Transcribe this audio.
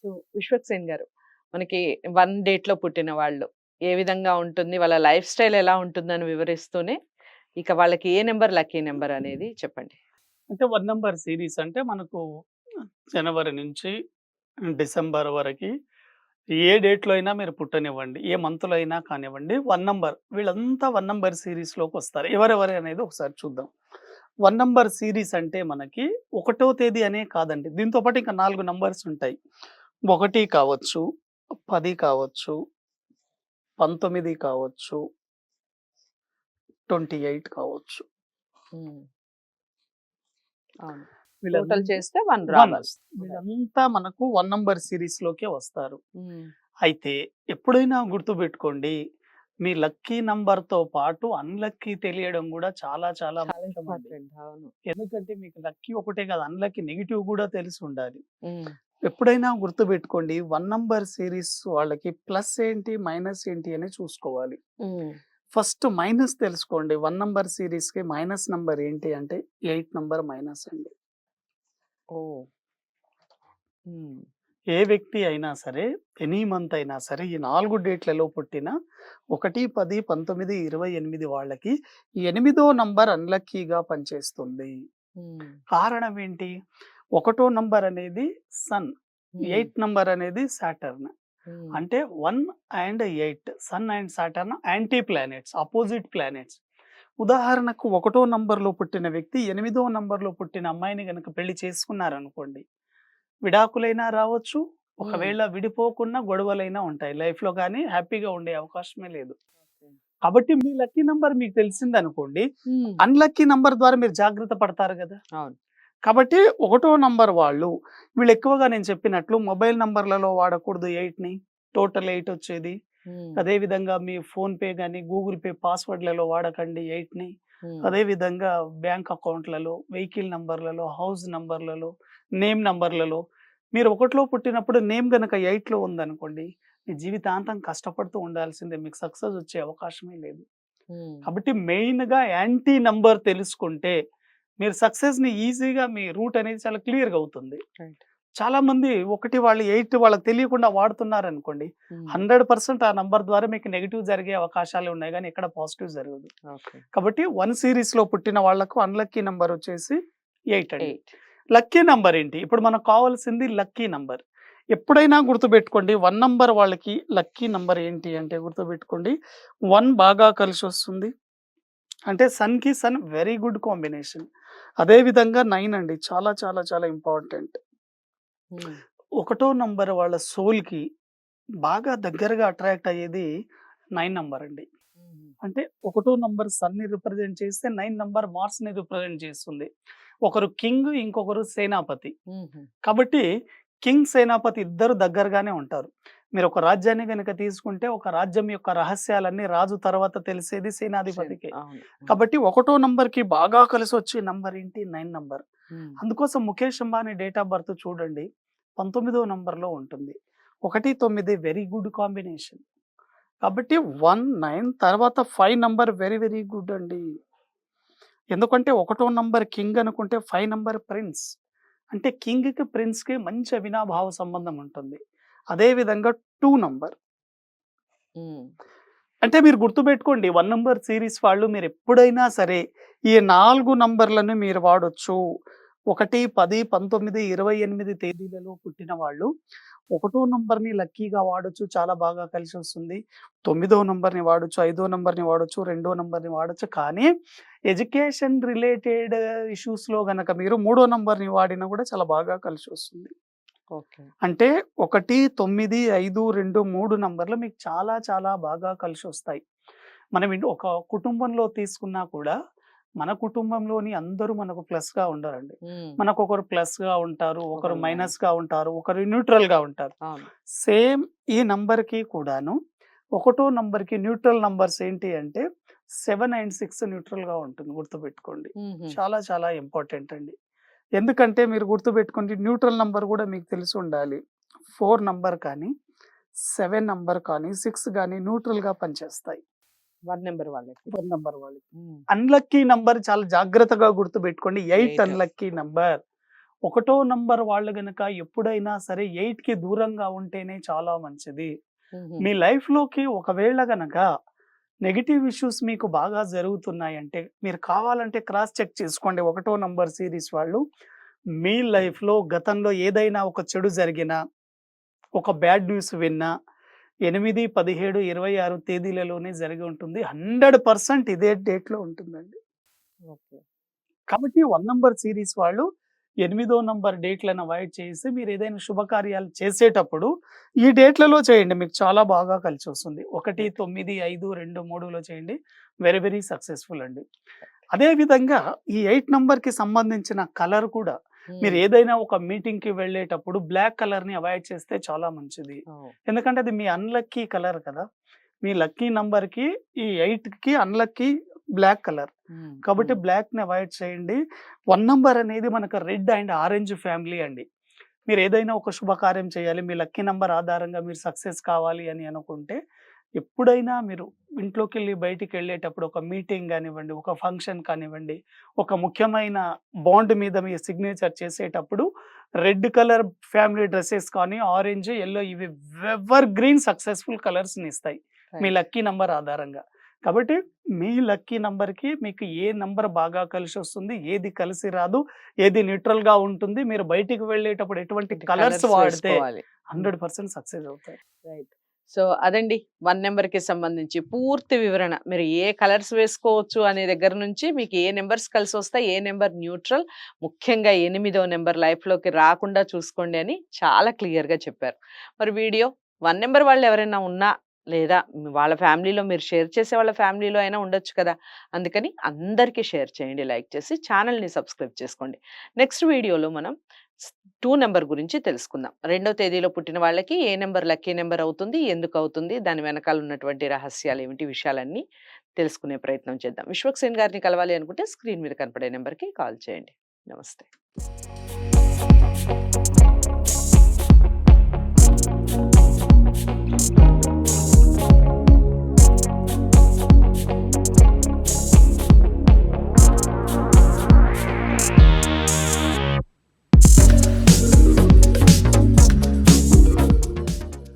So, Vishwaksen గారు, మనకి 1 డేట్‌లో పుట్టిన వాళ్ళు ఏ విధంగా ఉంటుంది? వాళ్ళ లైఫ్ స్టైల్ ఎలా ఉంటుందని వివరిస్తూనే, ఇక వాళ్ళకి ఏ నంబర్ లక్కీ నంబర్ అనేది చెప్పండి? అంటే 1 నంబర్ సీరీస్ అంటే మనకు జనవరి నుంచి డిసెంబర్ వరకి ఏ డేట్‌లో అయినా మీరు పుట్టనివ్వండి. ఏ మంత్‌లో అయినా కానివ్వండి 1 నంబర్ వీళ్ళంతా 1 నంబర్ సీరీస్‌లోకొస్తారు. ఎవరెవరు అనేది ఒకసారి చూద్దాం. 1 నంబర్ సీరీస్ అంటే మనకి ఒకటో తేదీ అనే కాదండి. దీంతో పాటు ఇంకా 4 నంబర్స్ ఉంటాయి. 1 కావచ్చు, 10 కావచ్చు, 19 కావచ్చు, 28 కావచ్చు. హ్మ్. అవును. టోటల్ వీళ్ళంతా చేస్తే 1 1 రావాలి. వీళ్ళంతా మనకు 1 నంబర్ సీరీస్‌లోకే వస్తారు. హ్మ్. అయితే ఎప్పుడైనా గుర్తుపెట్టుకోండి. మీ లక్కీ నంబర్‌తో పాటు అన్‌లక్కీ తెలియడం గూడా చాలా చాలా చాలా ముఖ్యమండి. ఇంపార్టెంట్. అవును. ఎందుకంటే మీకు లక్కీ ఒకటే కాదు అన్‌లక్కీ నెగెటివ్ గూడా తెలిసుండాలి. హ్మ్. ఎప్పుడైనా గుర్తుపెట్టుకోండి 1 నంబర్ సీరీస్ వాళ్ళకి ప్లస్ ఏంటి? మైనస్ ఏంటి? అని చూసుకోవాలి. హ్మ్. ఫస్ట్ మైనస్ తెలుసుకోండి. 1 నంబర్ సీరీస్‌కి మైనస్ నంబర్ ఏంటి అంటే 8 నంబర్ మైనస్ అండి. ఓహ్! హ్మ్. ఏ వ్యక్తి అయినా సరే, ఎనీ మంత్ అయినా సరే, ఈ 4 డేట్‌లలో పుట్టిన 1, 10, 19, 28 వాళ్ళకి ఈ ఎనిమిదో నంబర్ అన్‌లక్కీగా పనిచేస్తుంది. హ్మ్. కారణం ఏంటి? ఒకటో నంబర్ అనేది సన్, హ్మ్. 8 నంబర్ అనేది సాటర్న్. హ్మ్. అంటే 1 and 8 sun and Saturn anti planets, opposite planets. ఉదాహరణకు ఒకటో నంబర్‌లో పుట్టిన వ్యక్తి ఎనిమిదో నంబర్‌లో పుట్టిన అమ్మాయిని గనక పెళ్లి చేసుకున్నారనుకోండి. విడాకులైనా రావచ్చు. హ్మ్. ఒకవేళ విడిపోకున్నా గొడవలైనా ఉంటాయి. లైఫ్‌లో గాని హ్యాపీగా ఉండే అవకాశమే లేదు. ఓకే. కాబట్టి మీ లక్కీ నంబర్ మీకు తెలిసిందనుకోండి. హ్మ్. అన్‌లక్కీ నంబర్ ద్వారా మీరు జాగ్రత్త పడతారు గదా! అవును. కాబట్టి ఒకటో నంబర్ వాళ్ళు వీళ్ళెక్కువగా నేను చెప్పినట్లు మొబైల్ నంబర్‌లలో వాడకూడదు 8ని. టోటల్ 8 వచ్చేది. హ్మ్. అదే విధంగా మీ ఫోన్‌పే గాని, గూగుల్ పే పాస్‌వర్డ్‌లలో వాడకండి 8ని. హ్మ్. అదే విధంగా బ్యాంక్ అకౌంట్‌లలో, వెహికల్ నంబర్‌లలో, హౌస్ నంబర్‌లలో, నేమ్ నంబర్‌లలో మీరు ఒకటిలో పుట్టినప్పుడు నేమ్ గనక 8లో ఉందనుకోండి, మీ జీవితాంతం కష్టపడుతూ ఉండాల్సిందే. మీకు సక్సెస్ వచ్చే అవకాశమే లేదు. హ్మ్. కాబట్టి మెయిన్‌గా యాంటీ నంబర్ తెలుసుకుంటే, మీరు సక్సెస్‌ని ఈజీగా మీ రూట్ అనేది చాలా క్లియర్‌గా అవుతుంది. రైట్. చాలామంది ఒకటి వాళ్ళు 8 వాళ్ళకి తెలియకుండా వాడుతున్నారనుకోండి, హ్మ్. 100% ఆ నంబర్ ద్వారా మీకు నెగెటివ్ జరిగే అవకాశాలే ఉన్నాయి గానీ, ఎక్కడ పాజిటివ్ జరగదు. ఓకే. కాబట్టి 1 సీరీస్‌లో పుట్టిన వాళ్ళకు అన్‌లక్కీ నంబర్ వచ్చేసి 8 అండి. 8. లక్కీ నంబర్ ఏంటి? ఇప్పుడు మనకు కావాల్సింది లక్కీ నంబర్. ఎప్పుడైనా గుర్తుపెట్టుకోండి 1 నంబర్ వాళ్ళకి లక్కీ నంబర్ ఏంటి అంటే గుర్తుపెట్టుకోండి 1 బాగా కలిసొస్తుంది. అంటే సన్‌కి సన్ వెరీ గుడ్ కాంబినేషన్. అదే విధంగా 9 అండి. చాలా చాలా చాలా ఇంపార్టెంట్. హ్మ్. ఒకటో నంబర్ వాళ్ళ సోల్‌కి బాగా దగ్గరగా అట్రాక్ట్ అయ్యేది 9 నంబర్ అండి. హుహు. అంటే ఒకటో నంబర్ సన్‌ని రిప్రజెంట్ చేస్తే 9 నంబర్ మార్స్‌ని రిప్రజెంట్ చేస్తుంది. ఒకరు కింగ్, ఇంకొకరు సేనాపతి. హుహు. కాబట్టి కింగ్, సేనాపతి ఇద్దరు దగ్గరగానే ఉంటారు. మీరొక రాజ్యాన్ని గనక తీసుకుంటే, ఒక రాజ్యం యొక్క రహస్యాలన్నీ రాజు తర్వాత తెలిసేది సేనాధిపతికే. అవును. హ్మ్. కాబట్టి ఒకటో నంబర్‌కి బాగా కలిసొచ్చే నంబర్ ఏంటి? 9 నంబర్. హ్మ్. అందుకోసం Mukesh Ambani date of birth చూడండి 19వ నంబర్‌లో ఉంటుంది. 1, 9 వెరీ గుడ్ కాంబినేషన్. కాబట్టి 1, 9 తర్వాత 5 నంబర్ వెరీ వెరీ గుడ్ అండి. ఎందుకంటే ఒకటో నంబర్ కింగ్ అనుకుంటే 5 నంబర్ ప్రిన్స్. అంటే కింగ్‌కి, ప్రిన్స్‌కి మంచి అవినాభావ సంబంధం ఉంటుంది. అదే విధంగా 2 నంబర్. హ్మ్. అంటే మీరు గుర్తుపెట్టుకోండి 1 నంబర్ సీరీస్ వాళ్ళు మీరెప్పుడైనా సరే ఈ 4 నంబర్‌లను మీరు వాడొచ్చు. 1, 10, 19, 28 తేదీలలో పుట్టిన వాళ్ళు ఒకటో నంబర్‌ని లక్కీగా వాడొచ్చు. చాలా బాగా కలిసొస్తుంది. తొమ్మిదో నంబర్‌ని వాడొచ్చు. ఐదో నంబర్‌ని వాడొచ్చు. రెండో నంబర్‌ని వాడొచ్చు. కానీ ఎడ్యుకేషన్ రిలేటెడ్ ఇష్యూస్‌లో గనక మీరు మూడో నంబర్‌ని వాడినా కూడా చాలా బాగా కలిసొస్తుంది. ఓకే. అంటే 1, 9, 5, 2, 3 నంబర్‌లు మీకు చాలా చాలా బాగా కలిసొస్తాయి. మనం ఒక కుటుంబంలో తీసుకున్నా కూడా, మన కుటుంబంలోని అందరూ మనకు ప్లస్‌గా ఉండరండి. హ్మ్. మనకొకరు ప్లస్‌గా ఉంటారు, ఒకరు ఒకళ్ళు మైనస్. మైనస్‌గా ఉంటారు, ఒకరు న్యూట్రల్‌గా ఉంటారు. అవును. సేమ్ ఈ నంబర్‌కి కూడాను ఒకటో నంబర్‌కి న్యూట్రల్ నంబర్స్ ఏంటి అంటే 7 అండ్ 6 న్యూట్రల్‌గా ఉంటుంది గుర్తుపెట్టుకోండి. హుహు. చాలా చాలా ఇంపార్టెంట్ అండి. ఎందుకంటే మీరు గుర్తుపెట్టుకోండి న్యూట్రల్ నంబర్ గూడా మీకు తెలిసుండాలి. 4 నంబర్ కానీ, 7 నంబర్ కానీ, 6 గాని న్యూట్రల్‌గా పనిచేస్తాయి. 1 నంబర్ వాళ్ళకి. 1 నంబర్ వాళ్ళకి. హ్మ్. అన్‌లక్కీ నంబర్ చాలా జాగ్రత్తగా గుర్తుపెట్టుకోండి. 8 8. Unlucky number. ఒకటో నంబర్ వాళ్ళు గనక ఎప్పుడైనా సరే 8కి దూరంగా ఉంటేనే చాలా మంచిది. హుహు. మీ లైఫ్‌లోకి ఒకవేళ గనక నెగెటివ్ ఇష్యూస్ మీకు బాగా జరుగుతున్నాయంటే, మీరు కావాలంటే క్రాస్ చెక్ చేసుకోండి. ఒకటో నంబర్ సీరీస్ వాళ్ళు మీ లైఫ్‌లో గతంలో ఏదైనా ఒక చెడు జరిగినా, ఒక బ్యాడ్ న్యూస్ విన్నా 8, 17, 26 తేదీలలోనే జరిగి ఉంటుంది. 100% ఇదే డేట్‌లో ఉంటుందండి. ఓకే. కాబట్టి 1 నంబర్ సీరీస్ వాళ్ళు 8దో నంబర్ డేట్‌లను అవాయిడ్ చేసి మీరేదైనా శుభకార్యాలు చేసేటప్పుడు ఈ డేట్‌లలో చేయండి. మీకు చాలా బాగా కలిసొస్తుంది. 1, 9, 5, 2, 3లో చేయండి. వెరీ వెరీ సక్సెస్‌ఫుల్ అండి. అదే విధంగా ఈ 8 నంబర్‌కి సంబంధించిన కలర్ కూడా మీరు హ్మ్. ఏదైనా ఒక మీటింగ్‌కి వెళ్ళేటప్పుడు బ్లాక్ కలర్‌ని అవాయిడ్ చేస్తే చాలా మంచిది. ఓహ్! ఎందుకంటే అది మీ అన్‌లక్కీ కలర్ కదా! మీ లక్కీ నంబర్‌కి ఈ 8కి అన్‌లక్కీ బ్లాక్ కలర్. హ్మ్. కాబట్టి హ్మ్. బ్లాక్‌ని అవాయిడ్ చేయండి. 1 నంబర్ అనేది మనకు రెడ్ అండ్ ఆరెంజ్ ఫ్యామిలీ అండి. మీరేదైనా ఒక శుభకార్యం చేయాలి, మీ లక్కీ నంబర్ ఆధారంగా మీరు సక్సెస్ కావాలి అని అనుకుంటే, ఎప్పుడైనా మీరు ఇంట్లోకెళ్ళి బయటికెళ్ళేటప్పుడు ఒక మీటింగ్ గానివ్వండి, ఒక ఫంక్షన్ కానివ్వండి, ఒక ముఖ్యమైన బాండ్ మీద మీ సిగ్నేచర్ చేసేటప్పుడు రెడ్ కలర్ ఫ్యామిలీ డ్రెసెస్ కానీ, ఆరెంజ్, యెల్లో ఇవి ఎవర్ గ్రీన్ సక్సెస్‌ఫుల్ కలర్స్‌నిస్తాయి. మీ రైట్. లక్కీ నంబర్ ఆధారంగా. కాబట్టి మీ లక్కీ నంబర్‌కి మీకు ఏ నంబర్ బాగా కలిసొస్తుంది, ఏది కలిసి రాదు, ఏది న్యూట్రల్‌గా ఉంటుంది. మీరు బయటికి వెళ్ళేటప్పుడు ఎటువంటి అంటే కలర్స్ కలర్స్ వాడితే వేసుకోవాలి. హ్మ్. 100% సక్సెస్ అవుతారు. రైట్. సో, అదండి 1 నంబర్‌కి సంబంధించి పూర్తి వివరణ. మీరు ఏ కలర్స్ వేసుకోవచ్చు అనే దగ్గర నుంచి మీకు ఏ నంబర్స్ కలిసొస్తాయి, ఏ నంబర్ న్యూట్రల్, ముఖ్యంగా 8దో నంబర్ లైఫ్‌లోకి రాకుండా చూసుకోండి అని చాలా క్లియర్‌గా చెప్పారు. మరి వీడియో 1 నంబర్ వాళ్ళు ఎవరైనా ఉన్నా, లేదా వాళ్ళ ఫ్యామిలీలో మీరు షేర్ చేసే వాళ్ళ ఫ్యామిలీలో అయినా ఉండొచ్చు కదా! అందుకని అందరికీ షేర్ చేయండి, లైక్ చేసి ఛానెల్‌ని సబ్స్క్రైబ్ చేసుకోండి. నెక్స్ట్ వీడియోలో మనం 2 నంబర్ గురించి తెలుసుకుందాం. 2వ తేదీలో పుట్టిన వాళ్ళకి ఏ నంబర్ లక్కీ నంబర్ అవుతుంది? ఎందుకవుతుంది? దాని వెనకాల ఉన్నటువంటి రహస్యాలేమిటి? విషయాలన్నీ తెలుసుకునే ప్రయత్నం చేద్దాం. విశ్వక్సేన్ గారిని కలవాలి అనుకుంటే స్క్రీన్ మీద కనపడే నంబర్‌కి కాల్ చేయండి. నమస్తే.